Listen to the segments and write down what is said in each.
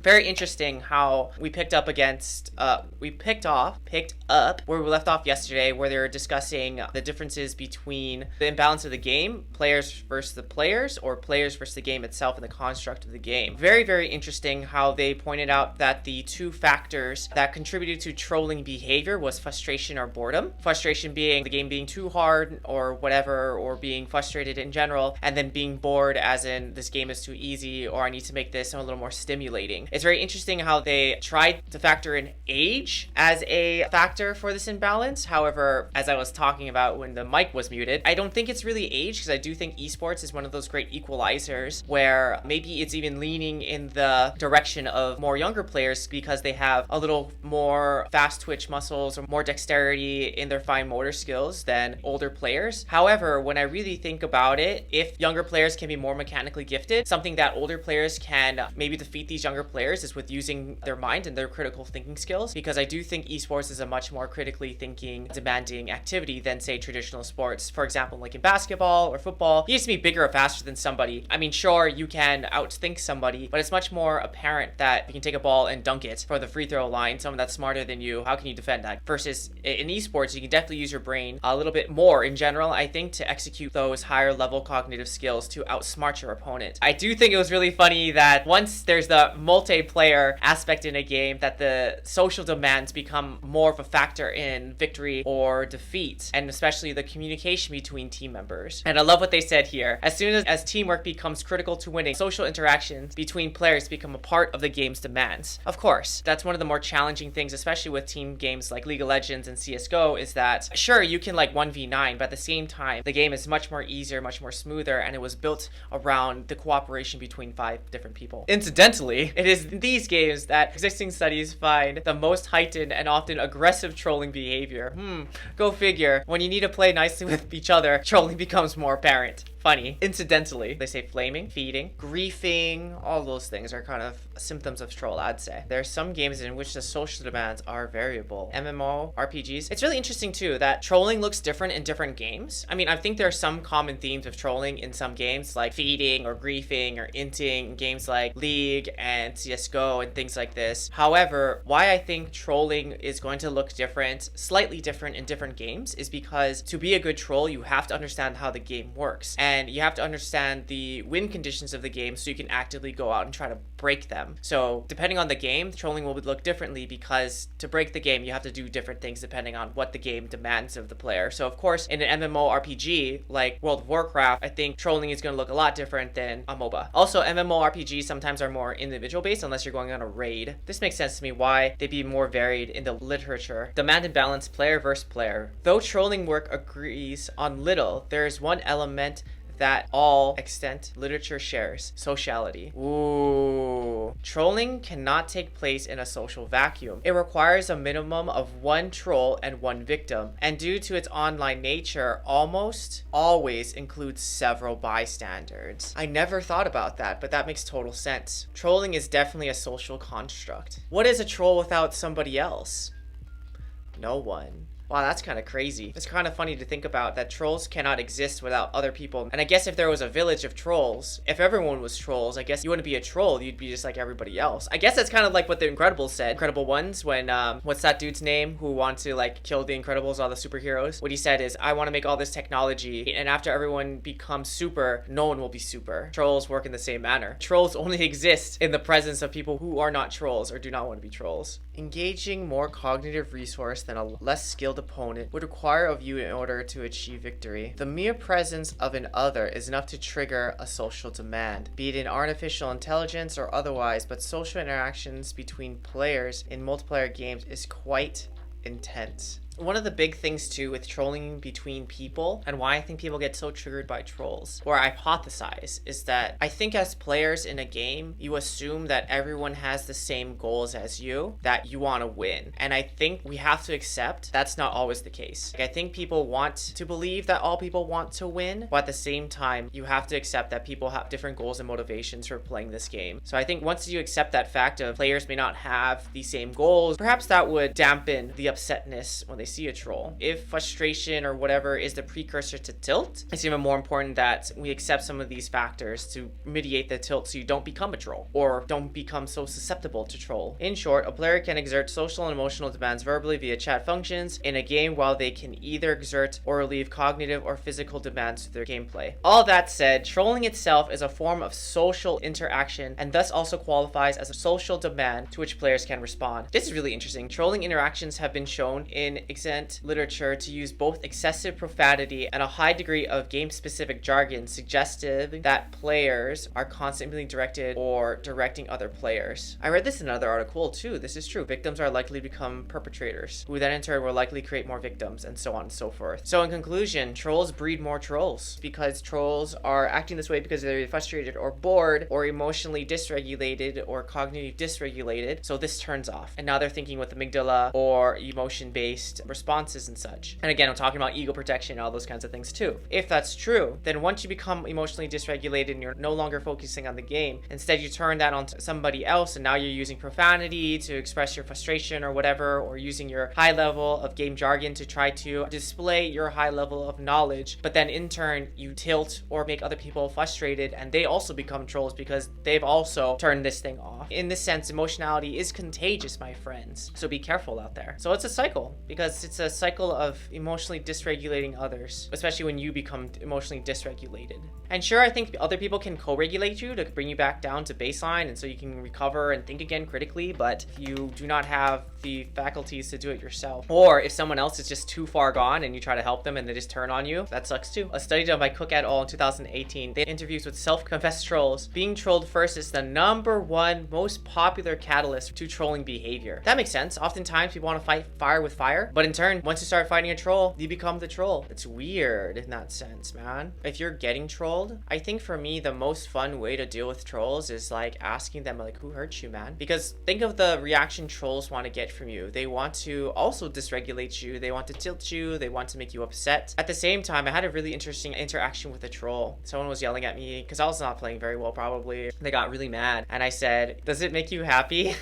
Very interesting how we picked up where we left off yesterday, where they were discussing the differences between the imbalance of the game, players versus the players, or players versus the game itself and the construct of the game. Very, very interesting how they pointed out that the two factors that contributed to trolling behavior was frustration or boredom. Frustration being the game being too hard or whatever, or being frustrated in general, and then being bored as in this game is too easy, or I need to make this a little more stimulating. It's very interesting how they tried to factor in age as a factor for this imbalance. However, as I was talking about when the mic was muted, I don't think it's really age, because I do think esports is one of those great equalizers where maybe it's even leaning in the direction of more younger players because they have a little more fast twitch muscles or more dexterity in their fine motor skills than older players. However, when I really think about it, if younger players can be more mechanically gifted, something that older players can maybe defeat these younger players is with using their mind and their critical thinking skills, because I do think esports is a much more critically thinking, demanding activity than, say, traditional sports. For example, like in basketball or football, you need to be bigger or faster than somebody. I mean, sure, you can outthink somebody, but it's much more apparent that you can take a ball and dunk it for the free throw line. Someone that's smarter than you, how can you defend that? Versus in esports, you can definitely use your brain a little bit more in general, I think, to execute those higher level cognitive skills to outsmart your opponent. I do think it was really funny that once there's the multiplayer aspect in a game, that the social demands become more of a factor in victory or defeat, and especially the communication between team members. And I love what they said here. As soon as teamwork becomes critical to winning, social interactions between players become a part of the game's demands. Of course, that's one of the more challenging things, especially with team games like League of Legends and CSGO, is that sure, you can like 1v9, but at the same time, the game is much more easier, much more smoother, and it was built around the cooperation between 5 different people. Incidentally, it is these games that existing studies find the most heightened and often aggressive trolling behavior. Go figure. When you need to play nicely with each other, trolling becomes more apparent. Funny. Incidentally, they say flaming, feeding, griefing, all those things are kind of symptoms of troll, I'd say. There are some games in which the social demands are variable. MMO, RPGs. It's really interesting too that trolling looks different in different games. I mean, I think there are some common themes of trolling in some games, like feeding or griefing or inting in games like League and CSGO and things like this. However, why I think trolling is going to look different, slightly different in different games, is because to be a good troll, you have to understand how the game works. And you have to understand the win conditions of the game so you can actively go out and try to break them. So depending on the game, trolling will look differently, because to break the game, you have to do different things depending on what the game demands of the player. So of course, in an MMORPG like World of Warcraft, I think trolling is going to look a lot different than a MOBA. Also, MMORPGs sometimes are more individual based unless you're going on a raid. This makes sense to me why they'd be more varied in the literature. Demand and balance, player versus player. Though trolling work agrees on little, there is one element that all extant literature shares: sociality. Ooh. Trolling cannot take place in a social vacuum. It requires a minimum of one troll and one victim, and due to its online nature, almost always includes several bystanders. I never thought about that, but that makes total sense. Trolling is definitely a social construct. What is a troll without somebody else? No one. Wow, that's kind of crazy. It's kind of funny to think about that trolls cannot exist without other people. And I guess if there was a village of trolls, if everyone was trolls, I guess you wouldn't be a troll. You'd be just like everybody else. I guess that's kind of like what the Incredibles said. Incredible Ones, when, what's that dude's name who wanted to like kill the Incredibles, all the superheroes? What he said is, I want to make all this technology, and after everyone becomes super, no one will be super. Trolls work in the same manner. Trolls only exist in the presence of people who are not trolls or do not want to be trolls. Engaging more cognitive resource than a less skilled opponent would require of you in order to achieve victory. The mere presence of an other is enough to trigger a social demand, be it in artificial intelligence or otherwise, but social interactions between players in multiplayer games is quite intense. One of the big things too with trolling between people, and why I think people get so triggered by trolls, or I hypothesize, is that I think as players in a game, you assume that everyone has the same goals as you, that you want to win. And I think we have to accept that's not always the case. I think people want to believe that all people want to win, but at the same time, you have to accept that people have different goals and motivations for playing this game. So I think once you accept that fact of players may not have the same goals, perhaps that would dampen the upsetness when they see a troll. If frustration or whatever is the precursor to tilt, it's even more important that we accept some of these factors to mitigate the tilt so you don't become a troll or don't become so susceptible to troll. In short, a player can exert social and emotional demands verbally via chat functions in a game, while they can either exert or relieve cognitive or physical demands to their gameplay. All that said, trolling itself is a form of social interaction and thus also qualifies as a social demand to which players can respond. This is really interesting. Trolling interactions have been shown in extant literature to use both excessive profanity and a high degree of game-specific jargon, suggestive that players are constantly directed or directing other players. I read this in another article too. This is true. Victims are likely to become perpetrators, who then in turn will likely create more victims, and so on and so forth. So in conclusion, trolls breed more trolls because trolls are acting this way because they're frustrated or bored or emotionally dysregulated or cognitively dysregulated. So this turns off. And now they're thinking with amygdala or emotion-based responses and such. And again, I'm talking about ego protection and all those kinds of things too. If that's true, then once you become emotionally dysregulated and you're no longer focusing on the game, instead you turn that on to somebody else, and now you're using profanity to express your frustration or whatever, or using your high level of game jargon to try to display your high level of knowledge, but then in turn you tilt or make other people frustrated and they also become trolls because they've also turned this thing off. In this sense, emotionality is contagious, my friends, so be careful out there. So it's a cycle, because it's a cycle of emotionally dysregulating others, especially when you become emotionally dysregulated. And sure, I think other people can co-regulate you to bring you back down to baseline and so you can recover and think again critically, but if you do not have the faculties to do it yourself, or if someone else is just too far gone and you try to help them and they just turn on you, that sucks too. A study done by Cook et al. In 2018, they interviews with self-confessed trolls. Being trolled first is the #1 most popular catalyst to trolling behavior. That makes sense. Oftentimes people want to fight fire with fire, but in turn, once you start fighting a troll, you become the troll. It's weird in that sense, man. If you're getting trolled, I think for me, the most fun way to deal with trolls is like asking them like, who hurt you, man? Because think of the reaction trolls want to get from you. They want to also dysregulate you. They want to tilt you. They want to make you upset. At the same time, I had a really interesting interaction with a troll. Someone was yelling at me because I was not playing very well, probably. They got really mad. And I said, does it make you happy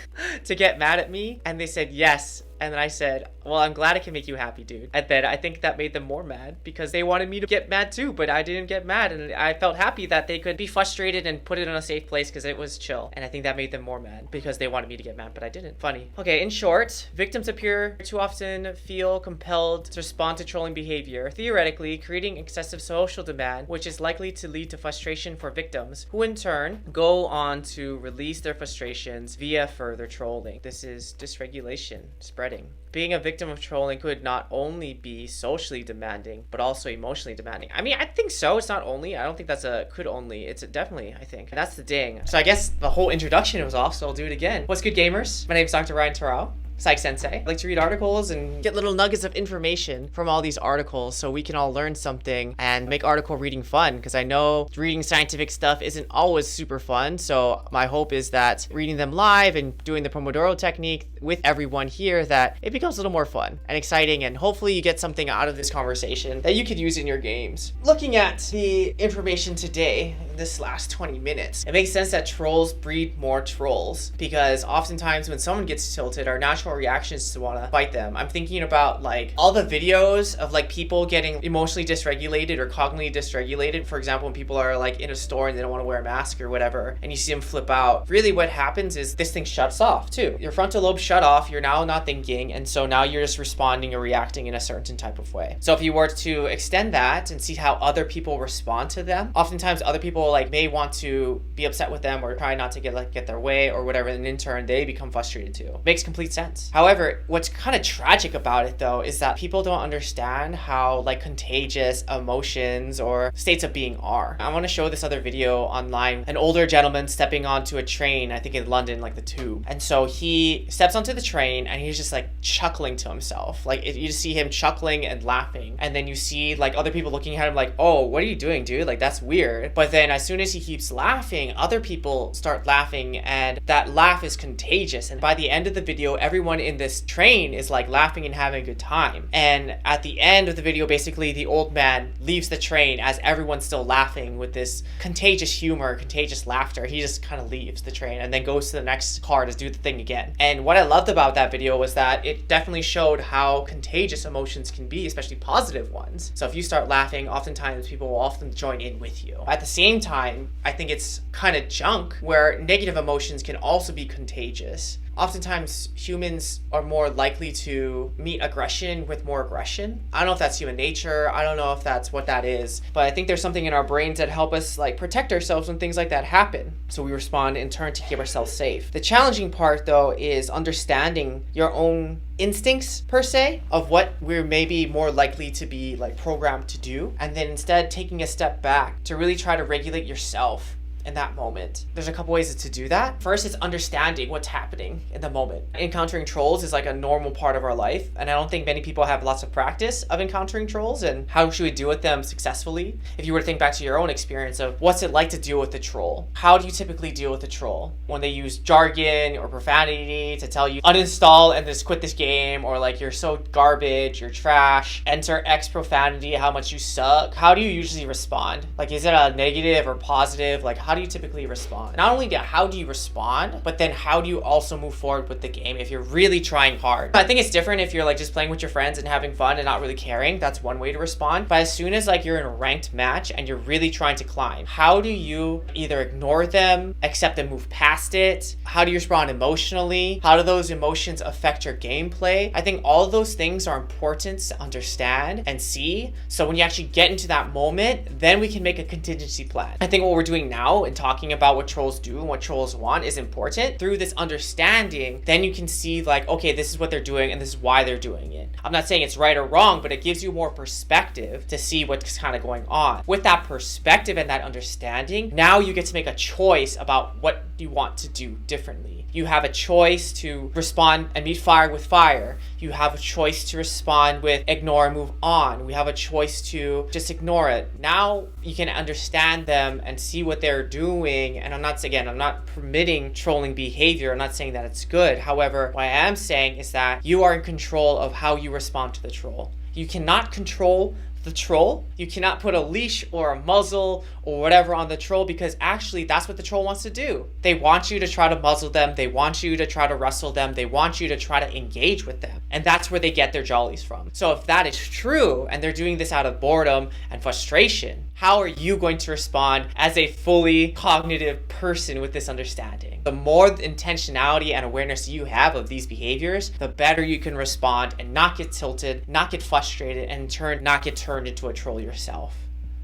to get mad at me? And they said, yes. And then I said, well, I'm glad it can make you happy, dude. And then I think that made them more mad because they wanted me to get mad too, but I didn't get mad. And I felt happy that they could be frustrated and put it in a safe place because it was chill. And I think that made them more mad because they wanted me to get mad, but I didn't. Funny. Okay, in short, victims appear to often feel compelled to respond to trolling behavior, theoretically creating excessive social demand, which is likely to lead to frustration for victims, who in turn go on to release their frustrations via further trolling. This is dysregulation spreading. Being a victim of trolling could not only be socially demanding, but also emotionally demanding. I mean, I think so. It's not only. I don't think that's a could only. It's a definitely, I think. And that's the ding. So I guess the whole introduction was off, so I'll do it again. What's good, gamers? My name is Dr. Ryan Terrell. PsychSensei. I like to read articles and get little nuggets of information from all these articles so we can all learn something and make article reading fun, because I know reading scientific stuff isn't always super fun. So my hope is that reading them live and doing the Pomodoro technique with everyone here, that it becomes a little more fun and exciting, and hopefully you get something out of this conversation that you could use in your games. Looking at the information today, this last 20 minutes, it makes sense that trolls breed more trolls, because oftentimes when someone gets tilted, our natural reaction is to want to fight them. I'm thinking about like all the videos of like people getting emotionally dysregulated or cognitively dysregulated. For example, when people are like in a store and they don't want to wear a mask or whatever, and you see them flip out. Really what happens is this thing shuts off too. Your frontal lobe shut off, you're now not thinking, and so now you're just responding or reacting in a certain type of way. So if you were to extend that and see how other people respond to them, oftentimes other people like may want to be upset with them or try not to get their way or whatever, and in turn they become frustrated too. Makes complete sense. However, what's kind of tragic about it though is that people don't understand how like contagious emotions or states of being are. I want to show this other video online. An older gentleman stepping onto a train, I think in London, like the tube. And so he steps onto the train and he's just like chuckling to himself. Like you just see him chuckling and laughing. And then you see like other people looking at him like, oh, what are you doing, dude? Like that's weird. But then as soon as he keeps laughing, other people start laughing, and that laugh is contagious. And by the end of the video, everyone in this train is like laughing and having a good time. And at the end of the video, basically the old man leaves the train as everyone's still laughing with this contagious humor, contagious laughter. He just kind of leaves the train and then goes to the next car to do the thing again. And what I loved about that video was that it definitely showed how contagious emotions can be, especially positive ones. So if you start laughing, oftentimes people will often join in with you. At the same time, I think it's kind of junk where negative emotions can also be contagious. Oftentimes, humans are more likely to meet aggression with more aggression. I don't know if that's human nature. I don't know if that's what that is. But I think there's something in our brains that help us like protect ourselves when things like that happen. So we respond in turn to keep ourselves safe. The challenging part, though, is understanding your own instincts, per se, of what we're maybe more likely to be like programmed to do. And then instead taking a step back to really try to regulate yourself in that moment. There's a couple ways to do that. First, it's understanding what's happening in the moment. Encountering trolls is like a normal part of our life, and I don't think many people have lots of practice of encountering trolls and how should we deal with them successfully. If you were to think back to your own experience of what's it like to deal with a troll, how do you typically deal with a troll? When they use jargon or profanity to tell you uninstall and just quit this game, or like you're so garbage, you're trash, enter X profanity, how much you suck. How do you usually respond? Like, is it a negative or positive? Like, how do you typically respond? Not only how do you respond, but then how do you also move forward with the game if you're really trying hard? I think it's different if you're like just playing with your friends and having fun and not really caring. That's one way to respond. But as soon as like you're in a ranked match and you're really trying to climb, how do you either ignore them, accept and move past it? How do you respond emotionally? How do those emotions affect your gameplay? I think all of those things are important to understand and see. So when you actually get into that moment, then we can make a contingency plan. I think what we're doing now and talking about what trolls do and what trolls want is important. Through this understanding, then you can see like, okay, this is what they're doing and this is why they're doing it. I'm not saying it's right or wrong, but it gives you more perspective to see what's kind of going on. With that perspective and that understanding, now you get to make a choice about what you want to do differently. You have a choice to respond and meet fire with fire. You have a choice to respond with ignore and move on. We have a choice to just ignore it. Now you can understand them and see what they're doing. And I'm not permitting trolling behavior. I'm not saying that it's good. However, what I am saying is that you are in control of how you respond to the troll. You cannot control the troll. You cannot put a leash or a muzzle or whatever on the troll, because actually that's what the troll wants to do. They want you to try to muzzle them. They want you to try to wrestle them. They want you to try to engage with them. And that's where they get their jollies from. So if that is true and they're doing this out of boredom and frustration, how are you going to respond as a fully cognitive person with this understanding? The more intentionality and awareness you have of these behaviors, the better you can respond and not get tilted, not get frustrated, and in turn not get turned into a troll yourself.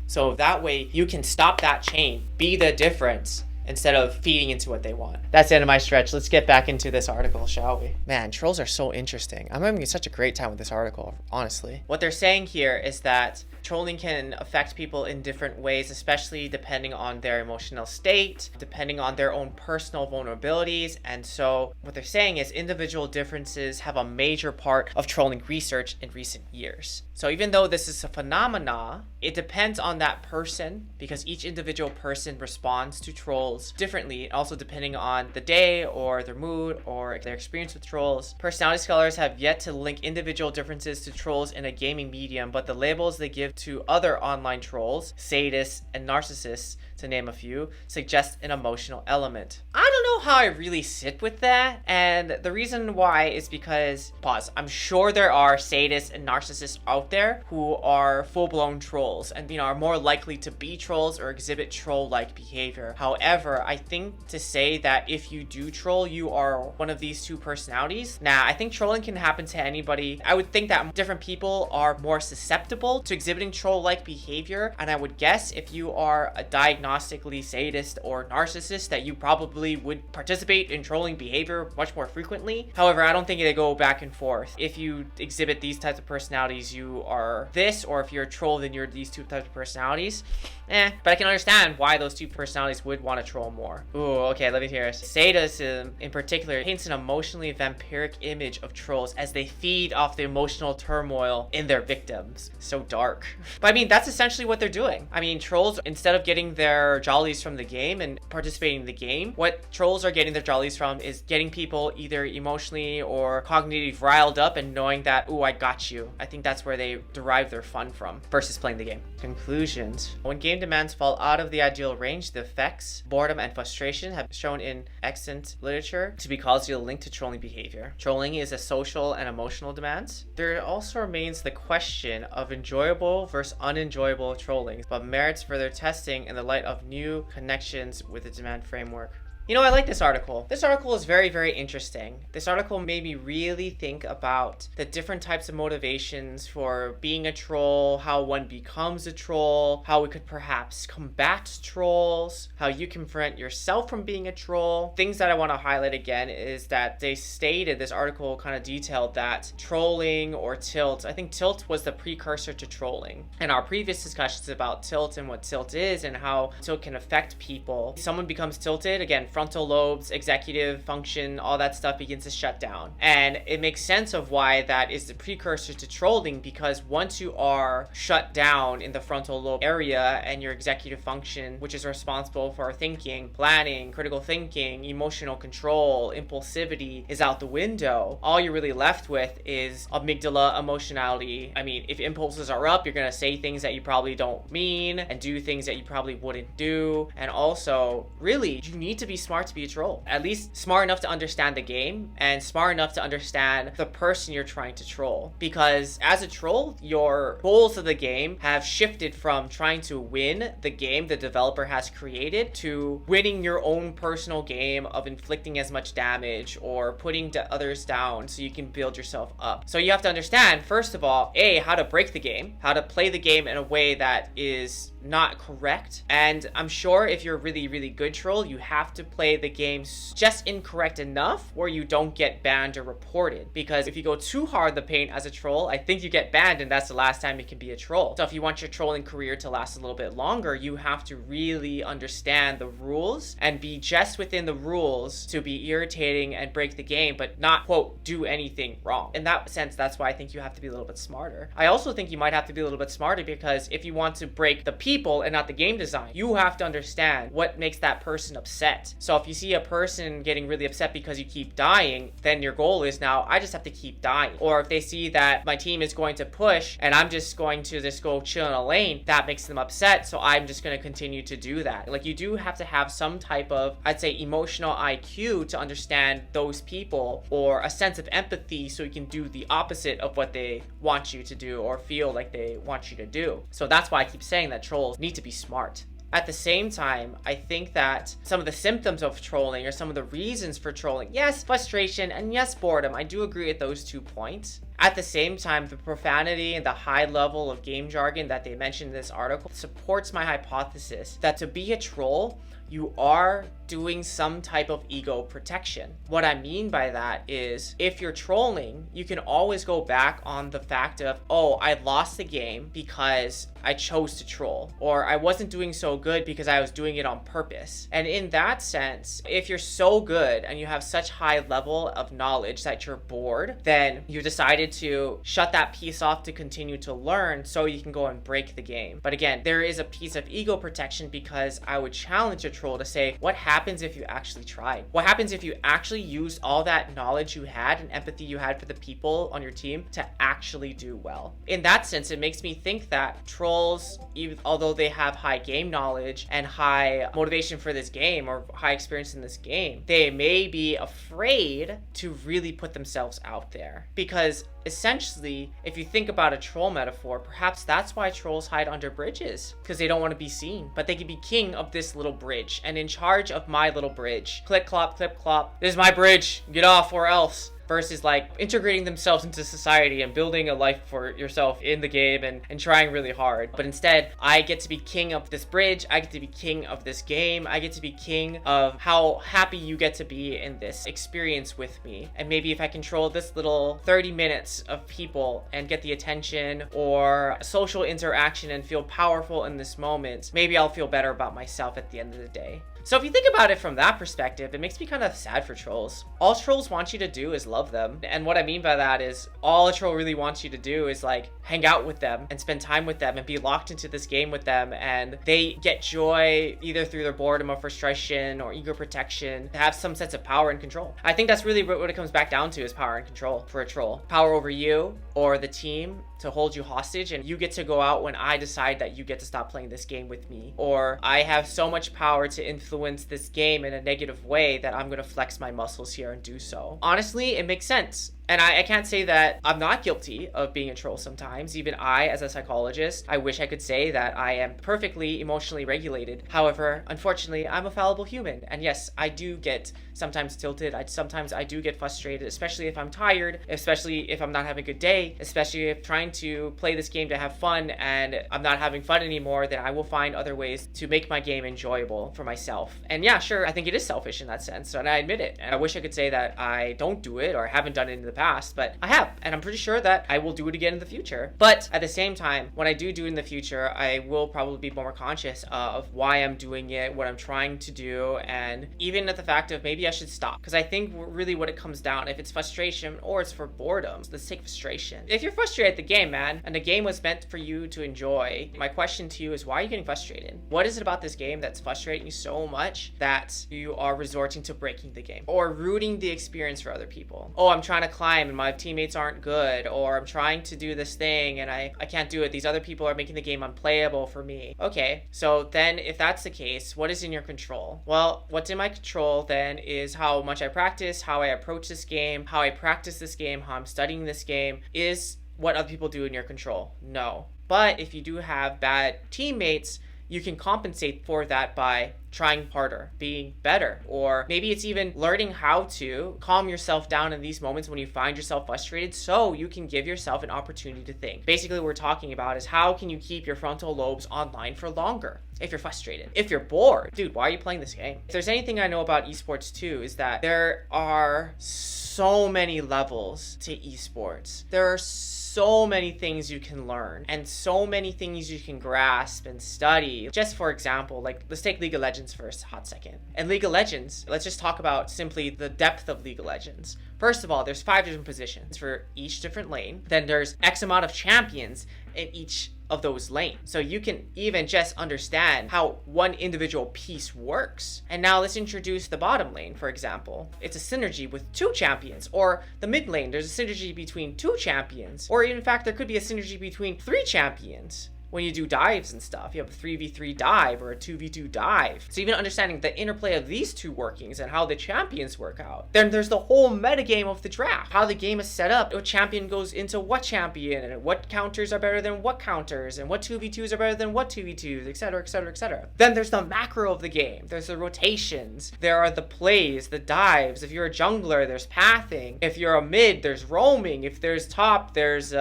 So that way you can stop that chain, be the difference, instead of feeding into what they want. That's the end of my stretch. Let's get back into this article, shall we? Man, trolls are so interesting. I'm having such a great time with this article, honestly. What they're saying here is that trolling can affect people in different ways, especially depending on their emotional state, depending on their own personal vulnerabilities. And so what they're saying is individual differences have a major part of trolling research in recent years. So even though this is a phenomena, it depends on that person, because each individual person responds to trolls differently, also depending on the day or their mood or their experience with trolls. Personality scholars have yet to link individual differences to trolls in a gaming medium, but the labels they give to other online trolls, sadists and narcissists, to name a few, suggest an emotional element. I don't know how I really sit with that, and the reason why is because, I'm sure there are sadists and narcissists out there who are full-blown trolls and, are more likely to be trolls or exhibit troll-like behavior. However, I think to say that if you do troll, you are one of these two personalities, I think trolling can happen to anybody. I would think that different people are more susceptible to exhibiting troll-like behavior, and I would guess if you are a diagnostically sadist or narcissist that you probably would participate in trolling behavior much more frequently. However, I don't think they go back and forth. If you exhibit these types of personalities, you are this, or if you're a troll, then you're these two types of personalities. But I can understand why those two personalities would want to troll more. Ooh, okay, let me hear it. Sadism, in particular, paints an emotionally vampiric image of trolls as they feed off the emotional turmoil in their victims. So dark. But I mean, that's essentially what they're doing. I mean, trolls, instead of getting their jollies from the game and participating in the game, what trolls are getting their jollies from is getting people either emotionally or cognitively riled up and knowing that, ooh, I got you. I think that's where they derive their fun from versus playing the game. Conclusions. When game demands fall out of the ideal range, the effects, boredom, and frustration have shown in extant literature to be causally linked to trolling behavior. Trolling is a social and emotional demand. There also remains the question of enjoyable versus unenjoyable trolling, but merits further testing in the light of new connections with the demand framework. You know, I like this article. This article is very, very interesting. This article made me really think about the different types of motivations for being a troll, how one becomes a troll, how we could perhaps combat trolls, how you can prevent yourself from being a troll. Things that I want to highlight again is that they stated, this article kind of detailed that trolling or tilt, I think tilt was the precursor to trolling. In our previous discussions about tilt and what tilt is and how tilt can affect people, someone becomes tilted, again, frontal lobes, executive function, all that stuff begins to shut down. And it makes sense of why that is the precursor to trolling, because once you are shut down in the frontal lobe area and your executive function, which is responsible for thinking, planning, critical thinking, emotional control, impulsivity, is out the window, all you're really left with is amygdala, emotionality. I mean, if impulses are up, you're going to say things that you probably don't mean and do things that you probably wouldn't do. And also, really, you need to be smart to be a troll. At least smart enough to understand the game and smart enough to understand the person you're trying to troll. Because as a troll, your goals of the game have shifted from trying to win the game the developer has created to winning your own personal game of inflicting as much damage or putting others down so you can build yourself up. So you have to understand, first of all, how to break the game, how to play the game in a way that is not correct. And I'm sure if you're a really, really good troll, you have to play the game just incorrect enough where you don't get banned or reported. Because if you go too hard the paint as a troll, I think you get banned and that's the last time you can be a troll. So if you want your trolling career to last a little bit longer, you have to really understand the rules and be just within the rules to be irritating and break the game, but not, quote, do anything wrong. In that sense, that's why I think you have to be a little bit smarter. I also think you might have to be a little bit smarter because if you want to break the people and not the game design, you have to understand what makes that person upset. So if you see a person getting really upset because you keep dying, then your goal is now, I just have to keep dying. Or if they see that my team is going to push and I'm just going to just go chill in a lane, that makes them upset, so I'm just going to continue to do that. Like, you do have to have some type of, I'd say, emotional IQ to understand those people, or a sense of empathy so you can do the opposite of what they want you to do or feel like they want you to do. So that's why I keep saying that trolls need to be smart. At the same time, I think that some of the symptoms of trolling or some of the reasons for trolling, yes, frustration and yes, boredom. I do agree with those 2 points. At the same time, the profanity and the high level of game jargon that they mentioned in this article supports my hypothesis that to be a troll, you are doing some type of ego protection. What I mean by that is, if you're trolling, you can always go back on the fact of, oh, I lost the game because I chose to troll, or I wasn't doing so good because I was doing it on purpose. And in that sense, if you're so good and you have such high level of knowledge that you're bored, then you decided to shut that piece off to continue to learn so you can go and break the game. But again, there is a piece of ego protection, because I would challenge a troll to say, what happens if you actually tried? What happens if you actually used all that knowledge you had and empathy you had for the people on your team to actually do well? In that sense, it makes me think that trolls, even although they have high game knowledge and high motivation for this game or high experience in this game, they may be afraid to really put themselves out there. Because essentially, if you think about a troll metaphor, perhaps that's why trolls hide under bridges, because they don't want to be seen. But they can be king of this little bridge and in charge of my little bridge. Click, clop, clip, clop. This is my bridge. Get off or else. Versus like integrating themselves into society and building a life for yourself in the game and trying really hard. But instead, I get to be king of this bridge. I get to be king of this game. I get to be king of how happy you get to be in this experience with me. And maybe if I control this little 30 minutes of people and get the attention or social interaction and feel powerful in this moment, maybe I'll feel better about myself at the end of the day. So if you think about it from that perspective, it makes me kind of sad for trolls. All trolls want you to do is love them. And what I mean by that is all a troll really wants you to do is like hang out with them and spend time with them and be locked into this game with them. And they get joy either through their boredom or frustration or ego protection, to have some sense of power and control. I think that's really what it comes back down to, is power and control for a troll. Power over you or the team to hold you hostage, and you get to go out when I decide that you get to stop playing this game with me. Or I have so much power to influence this game in a negative way that I'm gonna flex my muscles here and do so. Honestly, it makes sense. And I can't say that I'm not guilty of being a troll sometimes. Even I, as a psychologist, I wish I could say that I am perfectly emotionally regulated. However, unfortunately, I'm a fallible human. And yes, I do get sometimes tilted. Sometimes I do get frustrated, especially if I'm tired, especially if I'm not having a good day, especially if trying to play this game to have fun and I'm not having fun anymore, then I will find other ways to make my game enjoyable for myself. And yeah, sure, I think it is selfish in that sense, and I admit it. And I wish I could say that I don't do it or haven't done it in the past, but I have, and I'm pretty sure that I will do it again in the future. But at the same time, when I do it in the future, I will probably be more conscious of why I'm doing it, what I'm trying to do, and even at the fact of maybe I should stop. Because I think really what it comes down, if it's frustration or it's for boredom, let's take frustration. If you're frustrated at the game, man, and the game was meant for you to enjoy, my question to you is, why are you getting frustrated? What is it about this game that's frustrating you so much that you are resorting to breaking the game or ruining the experience for other people? Oh, I'm trying to climb and my teammates aren't good, or I'm trying to do this thing and I can't do it. These other people are making the game unplayable for me. Okay, so then if that's the case, what is in your control? Well, what's in my control then is how much I practice, how I approach this game, how I practice this game, how I'm studying this game. Is what other people do in your control? No. But if you do have bad teammates, you can compensate for that by trying harder, being better, or maybe it's even learning how to calm yourself down in these moments when you find yourself frustrated so you can give yourself an opportunity to think. Basically, what we're talking about is how can you keep your frontal lobes online for longer if you're frustrated, if you're bored. Dude, why are you playing this game? If there's anything I know about esports too, is that there are so many levels to esports. There are so many things you can learn and so many things you can grasp and study. Just for example, like let's take League of Legends for a hot second. And League of Legends, let's just talk about simply the depth of League of Legends. First of all, there's 5 different positions for each different lane. Then there's X amount of champions in each of those lanes. So you can even just understand how one individual piece works. And now let's introduce the bottom lane, for example. It's a synergy with 2 champions, or the mid lane, there's a synergy between 2 champions, or in fact, there could be a synergy between 3 champions. When you do dives and stuff, you have a 3v3 dive or a 2v2 dive. So even understanding the interplay of these 2 workings and how the champions work out. Then there's the whole metagame of the draft. How the game is set up, what champion goes into what champion, and what counters are better than what counters, and what 2v2s are better than what 2v2s, etc, etc, etc. Then there's the macro of the game. There's the rotations. There are the plays, the dives. If you're a jungler, there's pathing. If you're a mid, there's roaming. If there's top, there's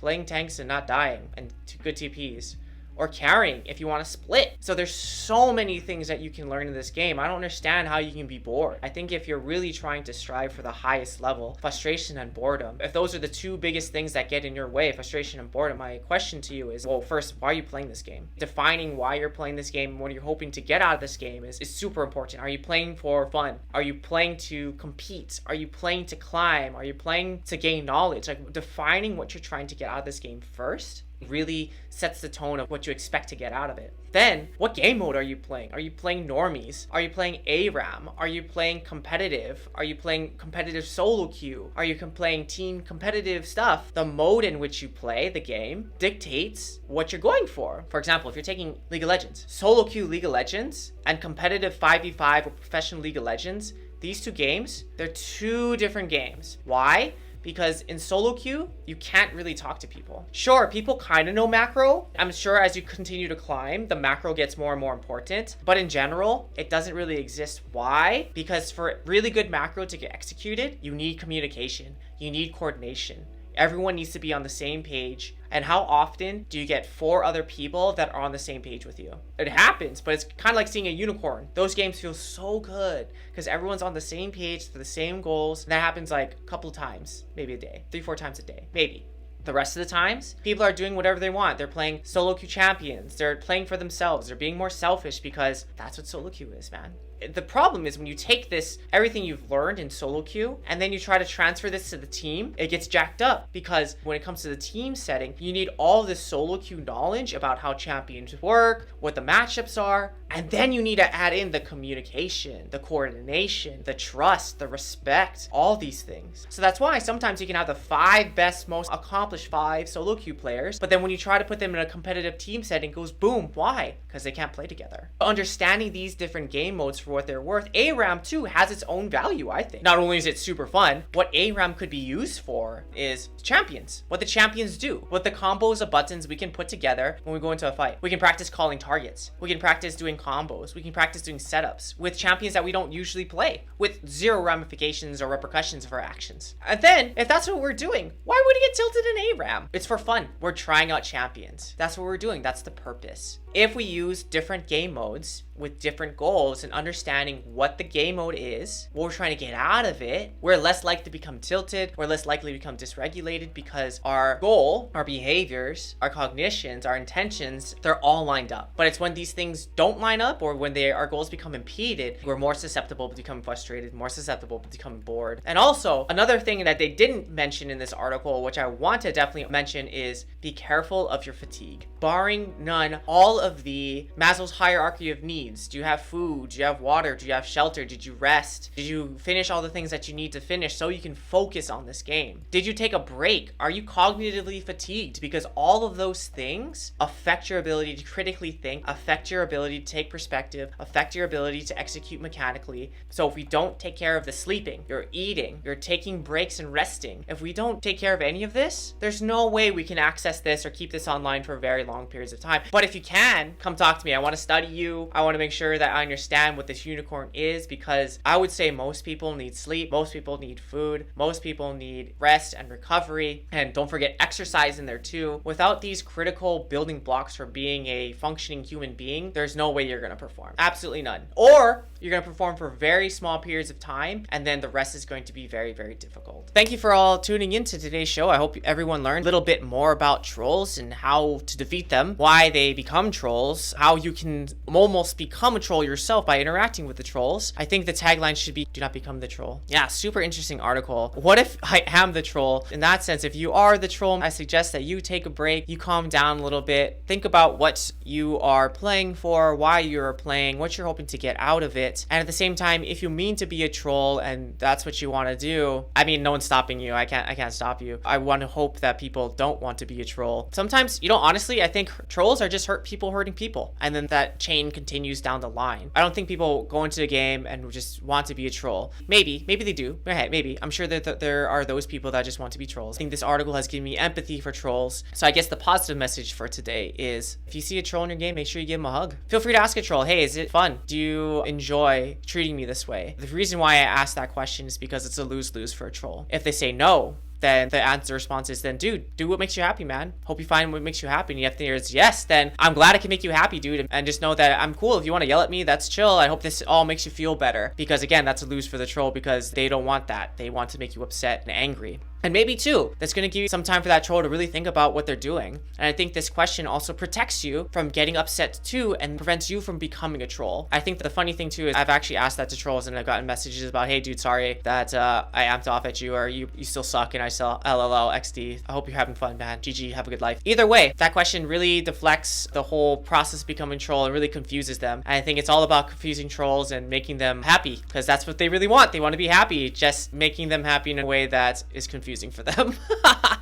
playing tanks and not dying, and good TPs, or carrying if you want to split. So there's so many things that you can learn in this game. I don't understand how you can be bored. I think if you're really trying to strive for the highest level, frustration and boredom, if those are the 2 biggest things that get in your way, frustration and boredom, my question to you is, well, first, why are you playing this game? Defining why you're playing this game and what you're hoping to get out of this game is super important. Are you playing for fun? Are you playing to compete? Are you playing to climb? Are you playing to gain knowledge? Like, defining what you're trying to get out of this game first really sets the tone of what you expect to get out of it. Then, what game mode are you playing? Are you playing normies? Are you playing ARAM? Are you playing competitive? Are you playing competitive solo queue? Are you playing team competitive stuff? The mode in which you play the game dictates what you're going for. For example, if you're taking League of Legends, solo queue League of Legends and competitive 5v5 or professional League of Legends, these 2 games, they're 2 different games. Why? Because in solo queue, you can't really talk to people. Sure, people kind of know macro. I'm sure as you continue to climb, the macro gets more and more important. But in general, it doesn't really exist. Why? Because for really good macro to get executed, you need communication. You need coordination. Everyone needs to be on the same page. And how often do you get 4 other people that are on the same page with you? It happens, but it's kind of like seeing a unicorn. Those games feel so good because everyone's on the same page for the same goals. And that happens like a couple times, maybe a day, 3-4 times a day, maybe. The rest of the times, people are doing whatever they want. They're playing solo queue champions. They're playing for themselves. They're being more selfish because that's what solo queue is, man. The problem is when you take this, everything you've learned in solo queue, and then you try to transfer this to the team, it gets jacked up, because when it comes to the team setting, you need all this solo queue knowledge about how champions work, what the matchups are, and then you need to add in the communication, the coordination, the trust, the respect, all these things. So that's why sometimes you can have the 5 best, most accomplished 5 solo queue players, but then when you try to put them in a competitive team setting, it goes boom. Why? Because they can't play together. Understanding these different game modes for what they're worth, ARAM too has its own value, I think. Not only is it super fun, what ARAM could be used for is champions. What the champions do. What the combos of buttons we can put together when we go into a fight. We can practice calling targets. We can practice doing combos. We can practice doing setups with champions that we don't usually play, with 0 ramifications or repercussions of our actions. And then, if that's what we're doing, why would it get tilted in ARAM? It's for fun. We're trying out champions. That's what we're doing. That's the purpose. If we use different game modes with different goals and understanding what the game mode is, what we're trying to get out of it, we're less likely to become tilted, we're less likely to become dysregulated, because our goal, our behaviors, our cognitions, our intentions, they're all lined up. But it's when these things don't line up, or when our goals become impeded, we're more susceptible to become frustrated, more susceptible to become bored. And also, another thing that they didn't mention in this article, which I want to definitely mention, is be careful of your fatigue. Barring none, all of the Maslow's hierarchy of needs. Do you have food? Do you have water? Do you have shelter? Did you rest? Did you finish all the things that you need to finish so you can focus on this game? Did you take a break? Are you cognitively fatigued? Because all of those things affect your ability to critically think, affect your ability to take perspective, affect your ability to execute mechanically. So if we don't take care of the sleeping, you're eating, you're taking breaks and resting, if we don't take care of any of this, there's no way we can access this or keep this online for very long periods of time. But if you can, come talk to me. I want to study you. I want to make sure that I understand what this unicorn is, because I would say most people need sleep, most people need food, most people need rest and recovery, and don't forget exercise in there too. Without these critical building blocks for being a functioning human being, there's no way you're going to perform. Absolutely none. Or you're going to perform for very small periods of time, and then the rest is going to be very, very difficult. Thank you for all tuning into today's show. I hope everyone learned a little bit more about trolls and how to defeat them, why they become trolls, how you can almost become a troll yourself by interacting with the trolls. I think the tagline should be, do not become the troll. Yeah, super interesting article. What if I am the troll? In that sense, if you are the troll, I suggest that you take a break, you calm down a little bit, think about what you are playing for, why you're playing, what you're hoping to get out of it. And at the same time, if you mean to be a troll and that's what you want to do, I mean, no one's stopping you. I can't stop you. I want to hope that people don't want to be a troll. Sometimes, honestly, I think trolls are just people hurting people. And then that chain continues down the line. I don't think people go into the game and just want to be a troll. Maybe they do. Hey, maybe. I'm sure that there are those people that just want to be trolls. I think this article has given me empathy for trolls. So I guess the positive message for today is, if you see a troll in your game, make sure you give him a hug. Feel free to ask a troll, hey, is it fun? Do you enjoy treating me this way? The reason why I asked that question is because it's a lose-lose for a troll. If they say no, then the response is, then dude, do what makes you happy, man. Hope you find what makes you happy. And if the answer is yes, then I'm glad I can make you happy, dude. And just know that I'm cool. If you want to yell at me, that's chill. I hope this all makes you feel better. Because again, that's a lose for the troll, because they don't want that. They want to make you upset and angry. And maybe too, that's going to give you some time for that troll to really think about what they're doing. And I think this question also protects you from getting upset too, and prevents you from becoming a troll. I think the funny thing too is I've actually asked that to trolls, and I've gotten messages about, hey dude, sorry that I amped off at you, or you still suck, and I still LLL XD. I hope you're having fun, man. GG, have a good life. Either way, that question really deflects the whole process of becoming a troll and really confuses them. And I think it's all about confusing trolls and making them happy, because that's what they really want. They want to be happy. Just making them happy in a way that is confusing for them.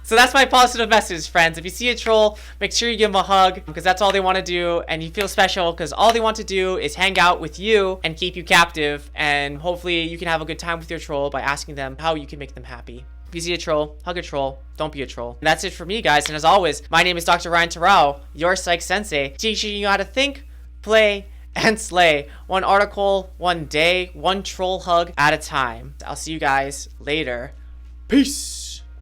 So that's my positive message, friends. If you see a troll, make sure you give them a hug, because that's all they want to do, and you feel special because all they want to do is hang out with you and keep you captive. And hopefully you can have a good time with your troll by asking them how you can make them happy. If you see a troll, hug a troll. Don't be a troll. And that's it for me, guys. And as always, my name is Dr. Ryan Terrell, your PsychSensei, teaching you how to think, play, and slay. One article, one day, one troll hug at a time. I'll see you guys later. Peace.